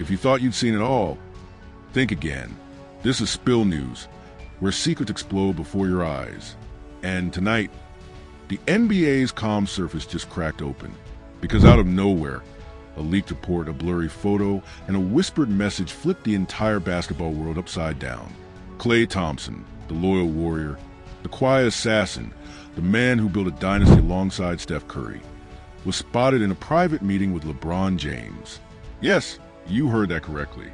If you thought you'd seen it all, think again. This is Spill News, where secrets explode before your eyes. And tonight, the NBA's comm surface just cracked open, because out of nowhere, a leaked report, a blurry photo, and a whispered message flipped the entire basketball world upside down. Klay Thompson, the loyal warrior, the quiet assassin, the man who built a dynasty alongside Steph Curry, was spotted in a private meeting with LeBron James. Yes, you heard that correctly.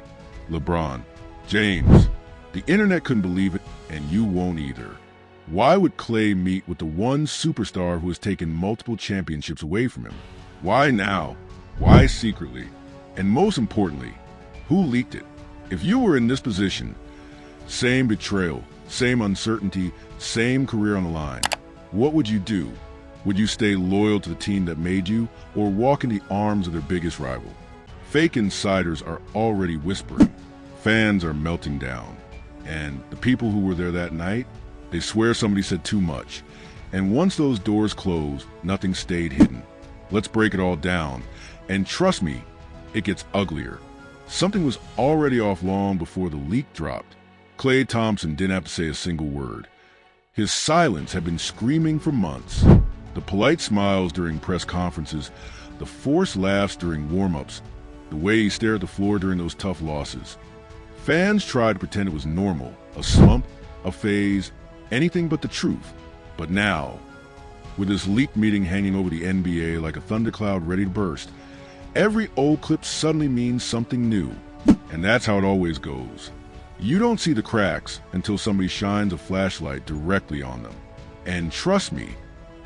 LeBron James. The internet couldn't believe it, and you won't either. Why would Klay meet with the one superstar who has taken multiple championships away from him? Why now? Why secretly? And most importantly, who leaked it? If you were in this position, same betrayal, same uncertainty, same career on the line, what would you do? Would you stay loyal to the team that made you, or walk in the arms of their biggest rival? Fake insiders are already whispering. Fans are melting down. And the people who were there that night, they swear somebody said too much. And once those doors closed, nothing stayed hidden. Let's break it all down. And trust me, it gets uglier. Something was already off long before the leak dropped. Klay Thompson didn't have to say a single word. His silence had been screaming for months. The polite smiles during press conferences, the forced laughs during warm-ups, the way he stared at the floor during those tough losses. Fans tried to pretend it was normal, a slump, a phase, anything but the truth. But now, with this leaked meeting hanging over the NBA like a thundercloud ready to burst, every old clip suddenly means something new. And that's how it always goes. You don't see the cracks until somebody shines a flashlight directly on them. And trust me,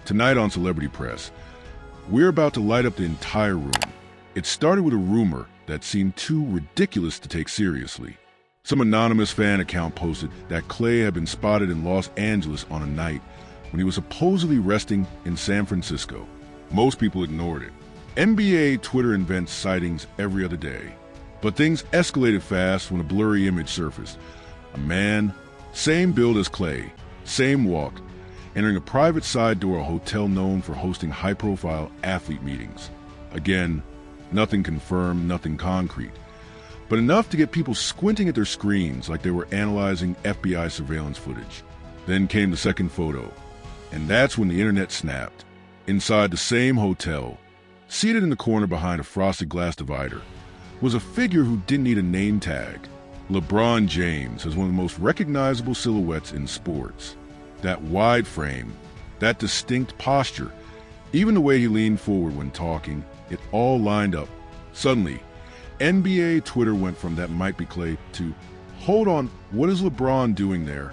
tonight on Celebrity Press, we're about to light up the entire room. It started with a rumor that seemed too ridiculous to take seriously. Some anonymous fan account posted that Klay had been spotted in Los Angeles on a night when he was supposedly resting in San Francisco. Most people ignored it. NBA Twitter invents sightings every other day. But things escalated fast when a blurry image surfaced. A man, same build as Klay, same walk, entering a private side door of a hotel known for hosting high-profile athlete meetings. Again, nothing confirmed, nothing concrete, but enough to get people squinting at their screens like they were analyzing FBI surveillance footage. Then came the second photo, and that's when the internet snapped. Inside the same hotel, seated in the corner behind a frosted glass divider, was a figure who didn't need a name tag. LeBron James has one of the most recognizable silhouettes in sports. That wide frame, that distinct posture, even the way he leaned forward when talking, it all lined up. Suddenly, NBA Twitter went from "that might be Klay" to "hold on, what is LeBron doing there?"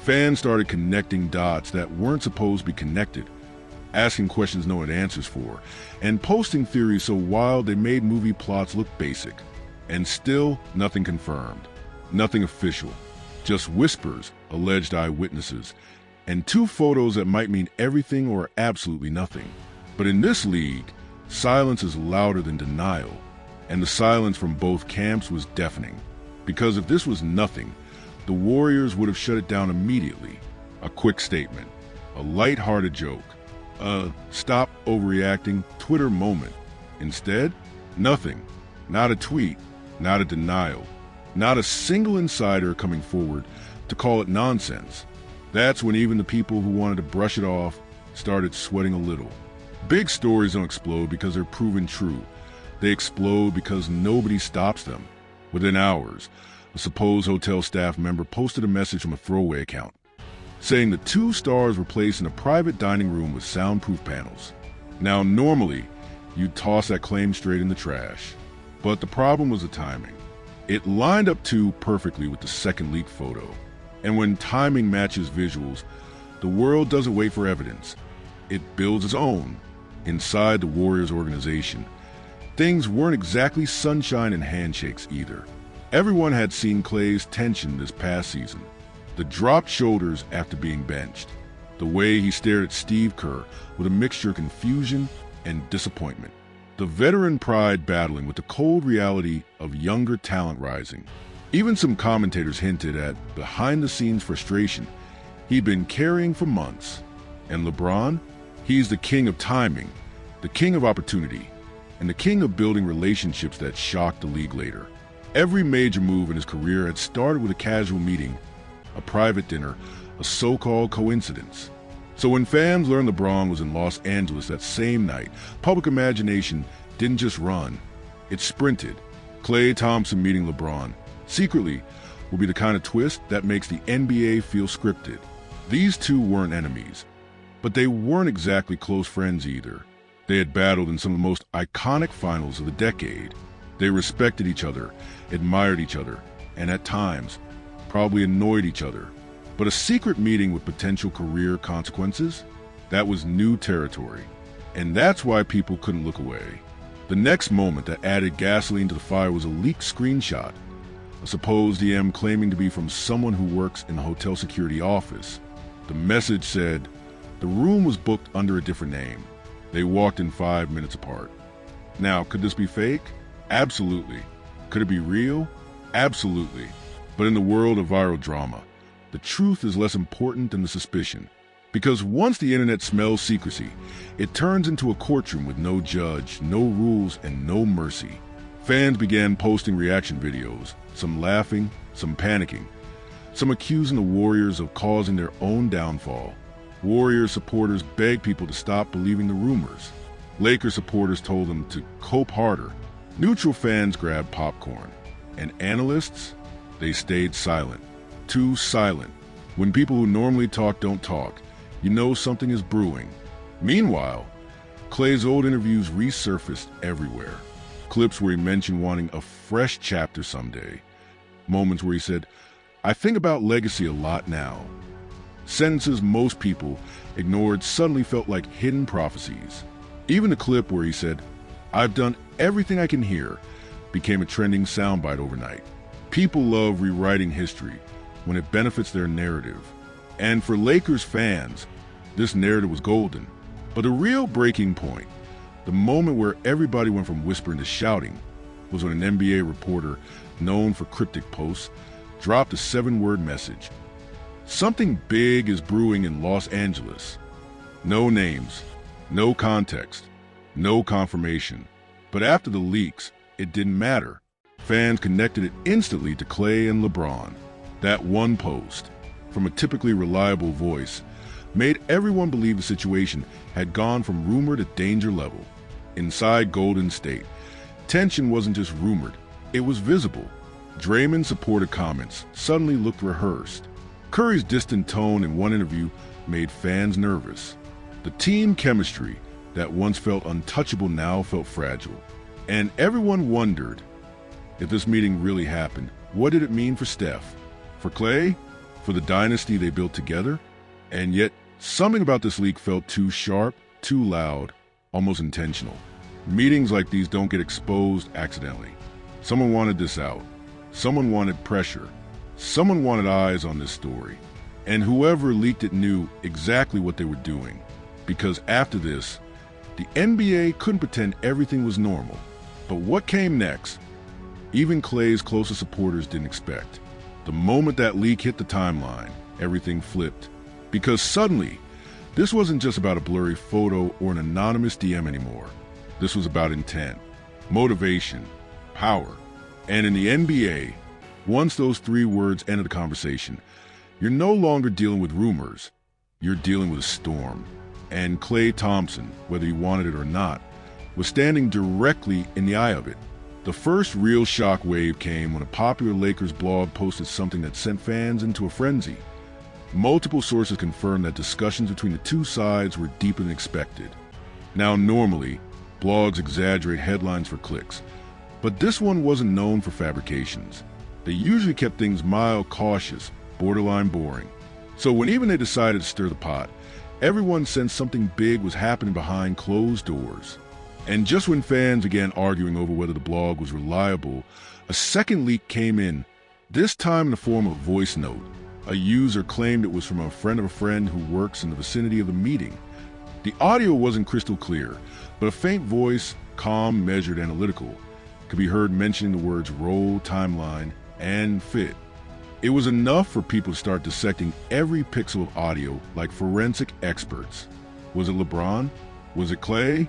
Fans started connecting dots that weren't supposed to be connected, asking questions no one had answers for, and posting theories so wild they made movie plots look basic. And still, nothing confirmed, nothing official, just whispers, alleged eyewitnesses, and two photos that might mean everything or absolutely nothing. But in this league, silence is louder than denial, and the silence from both camps was deafening. Because if this was nothing, the Warriors would have shut it down immediately. A quick statement, a light-hearted joke, a stop overreacting Twitter moment. Instead, nothing. Not a tweet, not a denial, not a single insider coming forward to call it nonsense. That's when even the people who wanted to brush it off started sweating a little. Big stories don't explode because they're proven true. They explode because nobody stops them. Within hours, a supposed hotel staff member posted a message from a throwaway account saying the two stars were placed in a private dining room with soundproof panels. Now, normally, you'd toss that claim straight in the trash. But the problem was the timing. It lined up too perfectly with the second leaked photo. And when timing matches visuals, the world doesn't wait for evidence. It builds its own. Inside the Warriors organization, things weren't exactly sunshine and handshakes either. Everyone had seen Klay's tension this past season. The dropped shoulders after being benched. The way he stared at Steve Kerr with a mixture of confusion and disappointment. The veteran pride battling with the cold reality of younger talent rising. Even some commentators hinted at behind-the-scenes frustration he'd been carrying for months. And LeBron? He's the king of timing, the king of opportunity. and the king of building relationships that shocked the league later. Every major move in his career had started with a casual meeting, a private dinner, a so-called coincidence. So when fans learned LeBron was in Los Angeles that same night, public imagination didn't just run, it sprinted. Klay Thompson meeting LeBron, secretly, will be the kind of twist that makes the NBA feel scripted. These two weren't enemies, but they weren't exactly close friends either. They had battled in some of the most iconic finals of the decade. They respected each other, admired each other, and at times, probably annoyed each other. But a secret meeting with potential career consequences? That was new territory. And that's why people couldn't look away. The next moment that added gasoline to the fire was a leaked screenshot. A supposed DM claiming to be from someone who works in the hotel security office. The message said, the room was booked under a different name. They walked in 5 minutes apart. Now, could this be fake? Absolutely. Could it be real? Absolutely. But in the world of viral drama, the truth is less important than the suspicion. Because once the internet smells secrecy, it turns into a courtroom with no judge, no rules, and no mercy. Fans began posting reaction videos, some laughing, some panicking, some accusing the Warriors of causing their own downfall. Warriors supporters begged people to stop believing the rumors. Lakers supporters told them to cope harder. Neutral fans grabbed popcorn. And analysts? They stayed silent. Too silent. When people who normally talk don't talk, you know something is brewing. Meanwhile, Klay's old interviews resurfaced everywhere. Clips where he mentioned wanting a fresh chapter someday. Moments where he said, I think about legacy a lot now. Sentences most people ignored suddenly felt like hidden prophecies. Even the clip where he said, I've done everything I can hear, became a trending soundbite overnight. People love rewriting history when it benefits their narrative. And for Lakers fans, this narrative was golden. But the real breaking point, the moment where everybody went from whispering to shouting, was when an NBA reporter, known for cryptic posts, dropped a 7-word message. Something big is brewing in Los Angeles. No names, no context, no confirmation. But after the leaks, it didn't matter. Fans connected it instantly to Klay and LeBron. That one post, from a typically reliable voice, made everyone believe the situation had gone from rumor to danger level. Inside Golden State, tension wasn't just rumored, it was visible. Draymond's supportive comments suddenly looked rehearsed. Curry's distant tone in one interview made fans nervous. The team chemistry that once felt untouchable now felt fragile. And everyone wondered, if this meeting really happened, what did it mean for Steph? For Klay? For the dynasty they built together? And yet, something about this leak felt too sharp, too loud, almost intentional. Meetings like these don't get exposed accidentally. Someone wanted this out. Someone wanted pressure. Someone wanted eyes on this story. And whoever leaked it knew exactly what they were doing. Because after this, the NBA couldn't pretend everything was normal. But what came next, even Klay's closest supporters didn't expect. The moment that leak hit the timeline, everything flipped. Because suddenly, this wasn't just about a blurry photo or an anonymous DM anymore. This was about intent, motivation, power. And in the NBA, once those 3 words entered the conversation, you're no longer dealing with rumors, you're dealing with a storm. And Klay Thompson, whether he wanted it or not, was standing directly in the eye of it. The first real shock wave came when a popular Lakers blog posted something that sent fans into a frenzy. Multiple sources confirmed that discussions between the two sides were deeper than expected. Now, normally, blogs exaggerate headlines for clicks, but this one wasn't known for fabrications. They usually kept things mild, cautious, borderline boring. So when even they decided to stir the pot, everyone sensed something big was happening behind closed doors. And just when fans began arguing over whether the blog was reliable, a second leak came in, this time in the form of a voice note. A user claimed it was from a friend of a friend who works in the vicinity of the meeting. The audio wasn't crystal clear, but a faint voice, calm, measured, analytical, could be heard mentioning the words role, timeline, and fit. It was enough for people to start dissecting every pixel of audio like forensic experts. Was it LeBron? Was it Klay?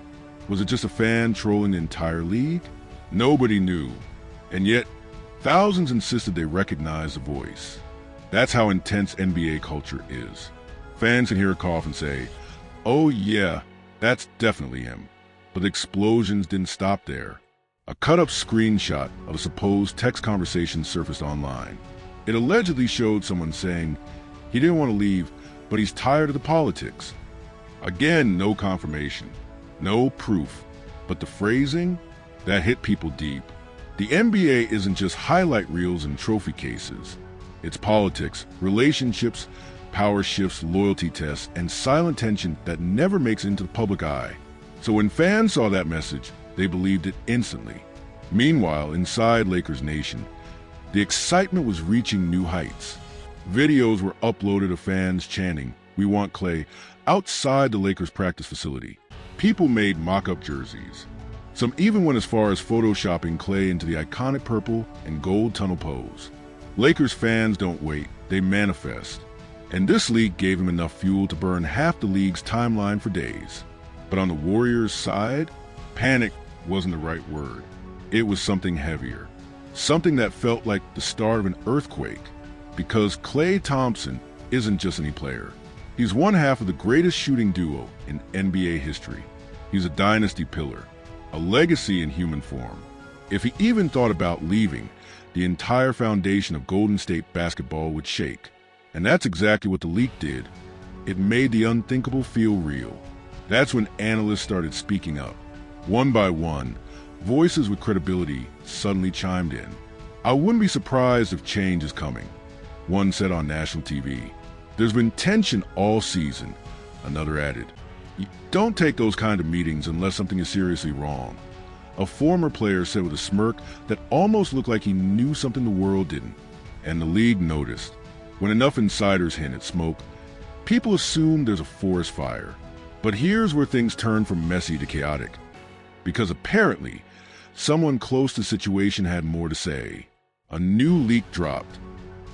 Was it just a fan trolling the entire league? Nobody knew. And yet, thousands insisted they recognized the voice. That's how intense NBA culture is. Fans can hear a cough and say, "Oh yeah, that's definitely him." But the explosions didn't stop there. A cut-up screenshot of a supposed text conversation surfaced online. It allegedly showed someone saying he didn't want to leave, but he's tired of the politics. Again, no confirmation, no proof, but the phrasing, that hit people deep. The NBA isn't just highlight reels and trophy cases. It's politics, relationships, power shifts, loyalty tests, and silent tension that never makes it into the public eye. So when fans saw that message, they believed it instantly. Meanwhile, inside Lakers Nation, the excitement was reaching new heights. Videos were uploaded of fans chanting, "We want Klay," outside the Lakers practice facility. People made mock-up jerseys. Some even went as far as photoshopping Klay into the iconic purple and gold tunnel pose. Lakers fans don't wait, they manifest. And this leak gave him enough fuel to burn half the league's timeline for days. But on the Warriors' side, panic wasn't the right word. It was something heavier. Something that felt like the start of an earthquake. Because Klay Thompson isn't just any player. He's one half of the greatest shooting duo in NBA history. He's a dynasty pillar, a legacy in human form. If he even thought about leaving, the entire foundation of Golden State basketball would shake. And that's exactly what the leak did. It made the unthinkable feel real. That's when analysts started speaking up. One by one, voices with credibility suddenly chimed in. "I wouldn't be surprised if change is coming," one said on national TV. "There's been tension all season," another added. "You don't take those kind of meetings unless something is seriously wrong," a former player said with a smirk that almost looked like he knew something the world didn't. And the league noticed. When enough insiders hint at smoke, people assume there's a forest fire. But here's where things turn from messy to chaotic. Because apparently, someone close to the situation had more to say. A new leak dropped,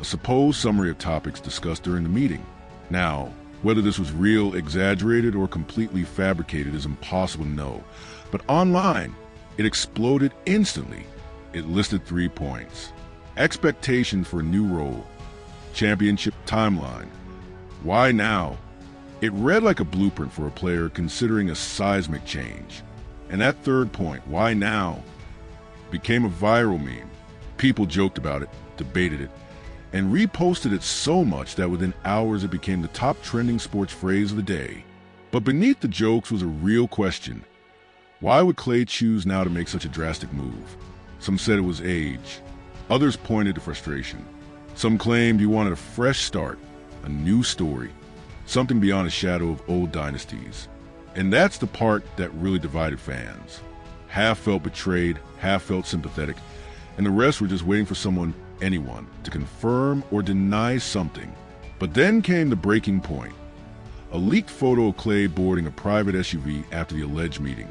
a supposed summary of topics discussed during the meeting. Now, whether this was real, exaggerated, or completely fabricated is impossible to know. But online, it exploded instantly. It listed 3 points. Expectations for a new role. Championship timeline. Why now? It read like a blueprint for a player considering a seismic change. And that third point, why now, became a viral meme. People joked about it, debated it, and reposted it so much that within hours it became the top trending sports phrase of the day. But beneath the jokes was a real question. Why would Klay choose now to make such a drastic move? Some said it was age. Others pointed to frustration. Some claimed he wanted a fresh start, a new story, something beyond a shadow of old dynasties. And that's the part that really divided fans. Half felt betrayed, half felt sympathetic, and the rest were just waiting for someone, anyone, to confirm or deny something. But then came the breaking point. A leaked photo of Klay boarding a private SUV after the alleged meeting.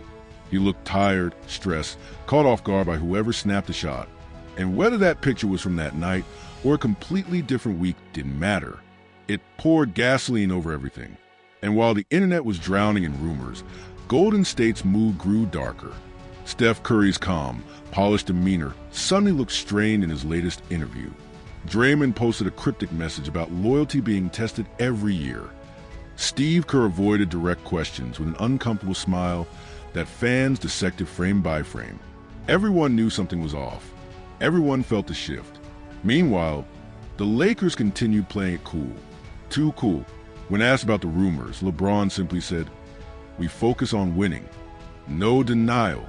He looked tired, stressed, caught off guard by whoever snapped the shot. And whether that picture was from that night or a completely different week didn't matter. It poured gasoline over everything. And while the internet was drowning in rumors, Golden State's mood grew darker. Steph Curry's calm, polished demeanor suddenly looked strained in his latest interview. Draymond posted a cryptic message about loyalty being tested every year. Steve Kerr avoided direct questions with an uncomfortable smile that fans dissected frame by frame. Everyone knew something was off. Everyone felt the shift. Meanwhile, the Lakers continued playing it cool. Too cool. When asked about the rumors, LeBron simply said, "We focus on winning." No denial,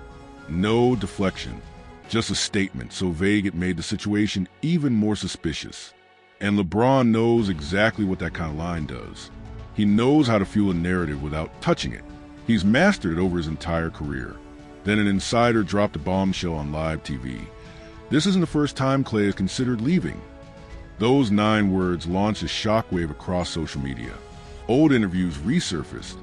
no deflection. Just a statement so vague it made the situation even more suspicious. And LeBron knows exactly what that kind of line does. He knows how to fuel a narrative without touching it. He's mastered it over his entire career. Then an insider dropped a bombshell on live TV. This isn't the first time Klay has considered leaving. Those 9 words launched a shockwave across social media. Old interviews resurfaced.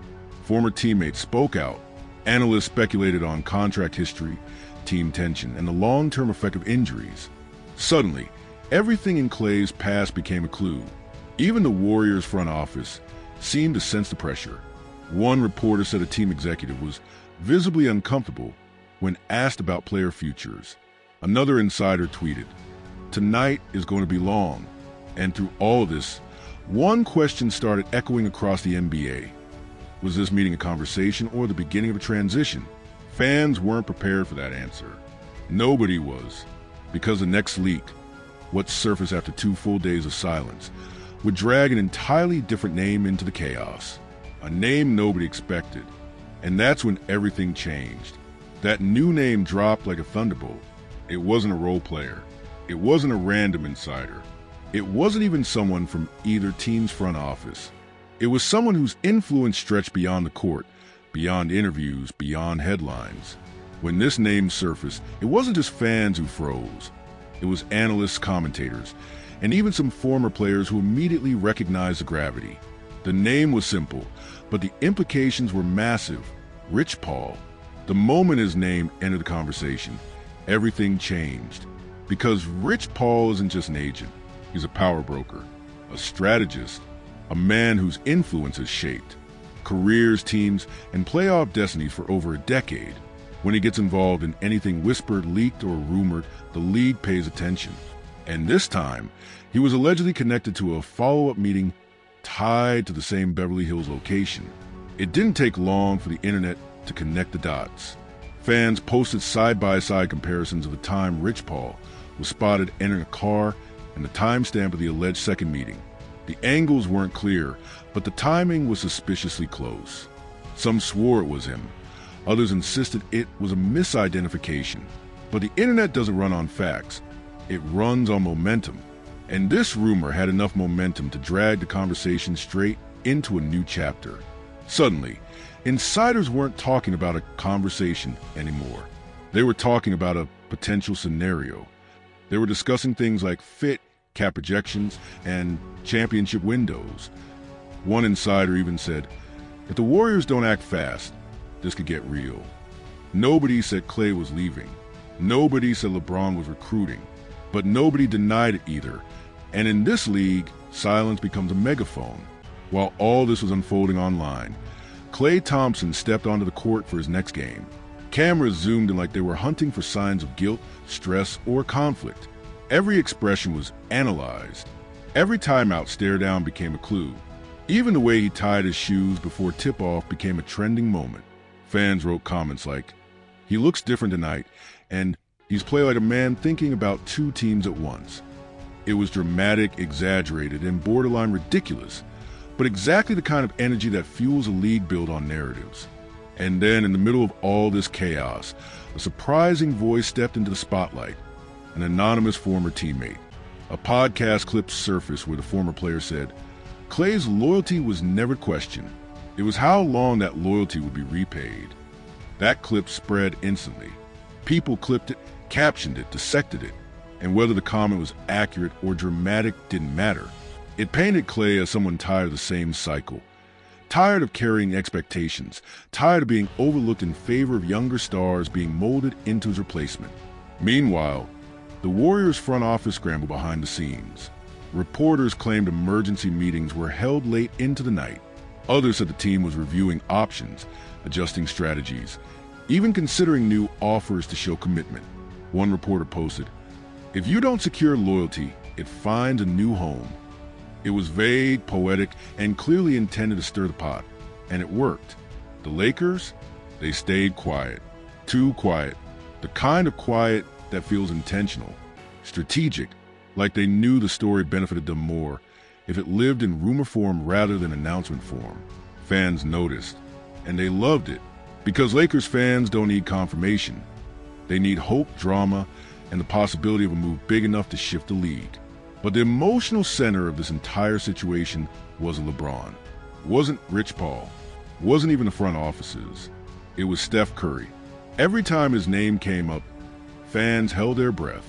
Former teammates spoke out. Analysts speculated on contract history, team tension, and the long-term effect of injuries. Suddenly, everything in Klay's past became a clue. Even the Warriors' front office seemed to sense the pressure. One reporter said a team executive was visibly uncomfortable when asked about player futures. Another insider tweeted, "Tonight is going to be long." And through all this, one question started echoing across the NBA. Was this meeting a conversation or the beginning of a transition? Fans weren't prepared for that answer. Nobody was, because the next leak, what surfaced after 2 full days of silence, would drag an entirely different name into the chaos. A name nobody expected. And that's when everything changed. That new name dropped like a thunderbolt. It wasn't a role player. It wasn't a random insider. It wasn't even someone from either team's front office. It was someone whose influence stretched beyond the court, beyond interviews, beyond headlines. When this name surfaced, it wasn't just fans who froze. It was analysts, commentators, and even some former players who immediately recognized the gravity. The name was simple, but the implications were massive. Rich Paul. The moment his name entered the conversation, everything changed. Because Rich Paul isn't just an agent. He's a power broker, a strategist, a man whose influence has shaped careers, teams, and playoff destinies for over a decade. When he gets involved in anything whispered, leaked, or rumored, the league pays attention. And this time, he was allegedly connected to a follow-up meeting tied to the same Beverly Hills location. It didn't take long for the internet to connect the dots. Fans posted side-by-side comparisons of the time Rich Paul was spotted entering a car and the timestamp of the alleged second meeting. The angles weren't clear, but the timing was suspiciously close. Some swore it was him. Others insisted it was a misidentification. But the internet doesn't run on facts. It runs on momentum. And this rumor had enough momentum to drag the conversation straight into a new chapter. Suddenly, insiders weren't talking about a conversation anymore. They were talking about a potential scenario. They were discussing things like fit, cap projections, and championship windows. One insider even said, if the Warriors don't act fast, this could get real. Nobody said Klay was leaving. Nobody said LeBron was recruiting. But nobody denied it either. And in this league, silence becomes a megaphone. While all this was unfolding online, Klay Thompson stepped onto the court for his next game. Cameras zoomed in like they were hunting for signs of guilt, stress, or conflict. Every expression was analyzed. Every timeout stare down became a clue. Even the way he tied his shoes before tip-off became a trending moment. Fans wrote comments like, "He looks different tonight," and "He's played like a man thinking about 2 teams at once." It was dramatic, exaggerated, and borderline ridiculous, but exactly the kind of energy that fuels a league built on narratives. And then, in the middle of all this chaos, a surprising voice stepped into the spotlight, an anonymous former teammate. A podcast clip surfaced where the former player said, Klay's loyalty was never questioned. It was how long that loyalty would be repaid. That clip spread instantly. People clipped it, captioned it, dissected it, and whether the comment was accurate or dramatic didn't matter. It painted Klay as someone tired of the same cycle, tired of carrying expectations, tired of being overlooked in favor of younger stars being molded into his replacement. Meanwhile, the Warriors' front office scrambled behind the scenes. Reporters claimed emergency meetings were held late into the night. Others said the team was reviewing options, adjusting strategies, even considering new offers to show commitment. One reporter posted, "If you don't secure loyalty, it finds a new home." It was vague, poetic, and clearly intended to stir the pot. And it worked. The Lakers, they stayed quiet. Too quiet. The kind of quiet that feels intentional, strategic, like they knew the story benefited them more if it lived in rumor form rather than announcement form. Fans noticed, and they loved it, because Lakers fans don't need confirmation. They need hope, drama, and the possibility of a move big enough to shift the league. But the emotional center of this entire situation wasn't LeBron, wasn't Rich Paul, wasn't even the front offices. It was Steph Curry. Every time his name came up, fans held their breath.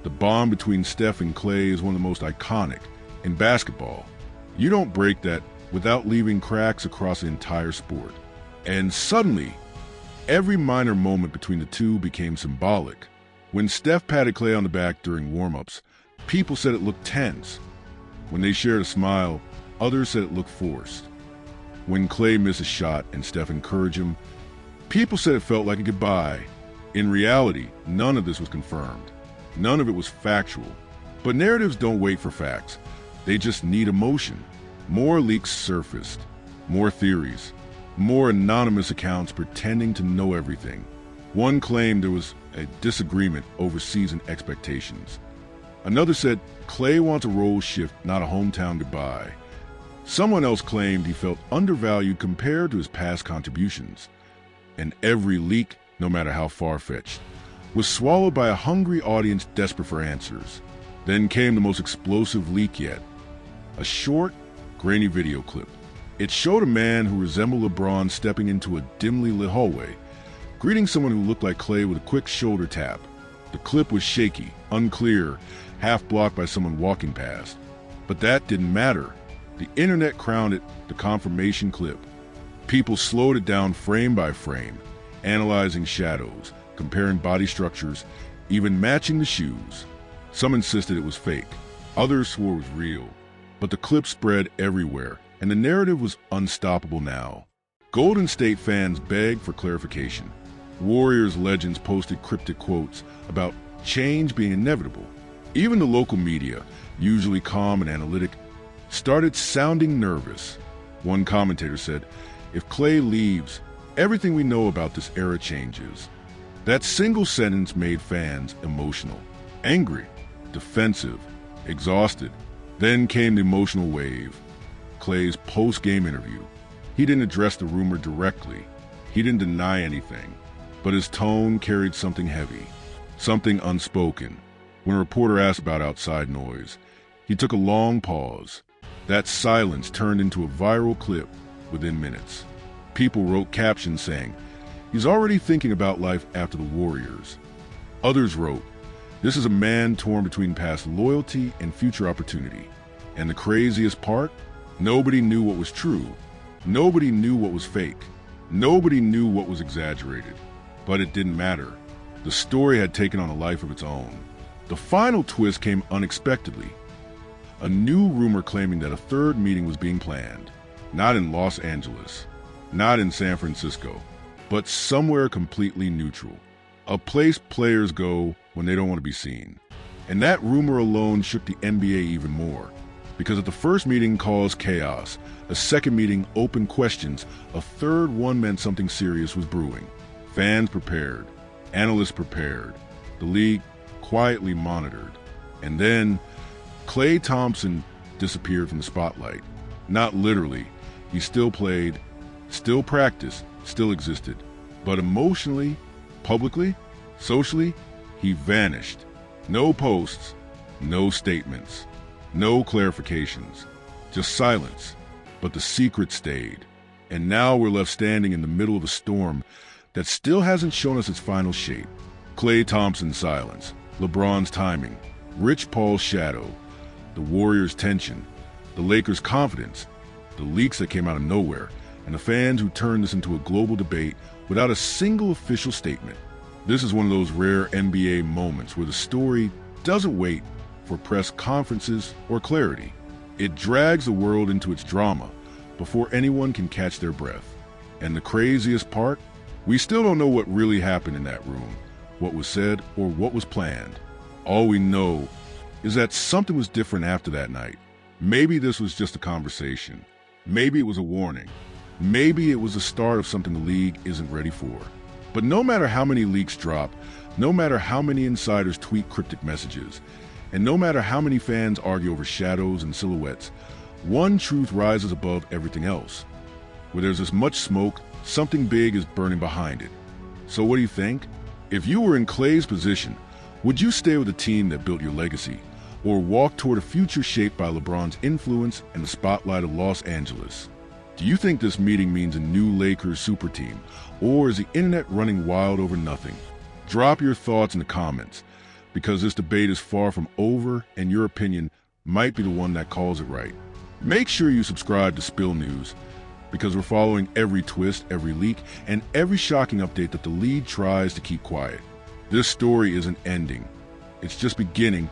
The bond between Steph and Klay is one of the most iconic in basketball. You don't break that without leaving cracks across the entire sport. And suddenly, every minor moment between the two became symbolic. When Steph patted Klay on the back during warm-ups, people said it looked tense. When they shared a smile, others said it looked forced. When Klay missed a shot and Steph encouraged him, People said it felt like a goodbye. In reality, none of this was confirmed. None of it was factual. But narratives don't wait for facts. They just need emotion. More leaks surfaced. More theories. More anonymous accounts pretending to know everything. One claimed there was a disagreement over season expectations. Another said Klay wants a role shift, not a hometown goodbye. Someone else claimed he felt undervalued compared to his past contributions. And every leak, no matter how far-fetched, was swallowed by a hungry audience desperate for answers. Then came the most explosive leak yet. A short, grainy video clip. It showed a man who resembled LeBron stepping into a dimly lit hallway, greeting someone who looked like Klay with a quick shoulder tap. The clip was shaky, unclear, half blocked by someone walking past. But that didn't matter. The internet crowned it the confirmation clip. People slowed it down frame by frame, analyzing shadows, comparing body structures, even matching the shoes. Some insisted it was fake. Others swore it was real. But the clip spread everywhere, and the narrative was unstoppable now. Golden State fans begged for clarification. Warriors legends posted cryptic quotes about change being inevitable. Even the local media, usually calm and analytic, started sounding nervous. One commentator said, "If Klay leaves, everything we know about this era changes." That single sentence made fans emotional, angry, defensive, exhausted. Then came the emotional wave. Klay's post-game interview. He didn't address the rumor directly. He didn't deny anything. But his tone carried something heavy, something unspoken. When a reporter asked about outside noise, he took a long pause. That silence turned into a viral clip within minutes. People wrote captions saying, "He's already thinking about life after the Warriors." Others wrote, "This is a man torn between past loyalty and future opportunity." And the craziest part? Nobody knew what was true. Nobody knew what was fake. Nobody knew what was exaggerated. But it didn't matter. The story had taken on a life of its own. The final twist came unexpectedly. A new rumor claiming that a third meeting was being planned. Not in Los Angeles, not in San Francisco, but somewhere completely neutral. A place players go when they don't want to be seen. And that rumor alone shook the NBA even more. Because if the first meeting caused chaos, a second meeting opened questions, a third one meant something serious was brewing. Fans prepared, analysts prepared, the league quietly monitored. And then Klay Thompson disappeared from the spotlight. Not literally. He still played, still practiced, still existed. But emotionally, publicly, socially, he vanished. No posts, no statements, no clarifications, just silence. But the secret stayed. And now we're left standing in the middle of a storm that still hasn't shown us its final shape. Klay Thompson's silence, LeBron's timing, Rich Paul's shadow, the Warriors' tension, the Lakers' confidence, the leaks that came out of nowhere, and the fans who turned this into a global debate without a single official statement. This is one of those rare NBA moments where the story doesn't wait for press conferences or clarity. It drags the world into its drama before anyone can catch their breath. And the craziest part? We still don't know what really happened in that room, what was said or what was planned. All we know is that something was different after that night. Maybe this was just a conversation. Maybe it was a warning. Maybe it was the start of something the league isn't ready for. But no matter how many leaks drop, no matter how many insiders tweet cryptic messages, and no matter how many fans argue over shadows and silhouettes, one truth rises above everything else. Where there's this much smoke, something big is burning behind it. So what do you think? If you were in Klay's position, would you stay with the team that built your legacy, or walk toward a future shaped by LeBron's influence and the spotlight of Los Angeles? Do you think this meeting means a new Lakers super team, or is the internet running wild over nothing? Drop your thoughts in the comments, because this debate is far from over and your opinion might be the one that calls it right. Make sure you subscribe to Spill News, because we're following every twist, every leak, and every shocking update that the league tries to keep quiet. This story isn't ending. It's just beginning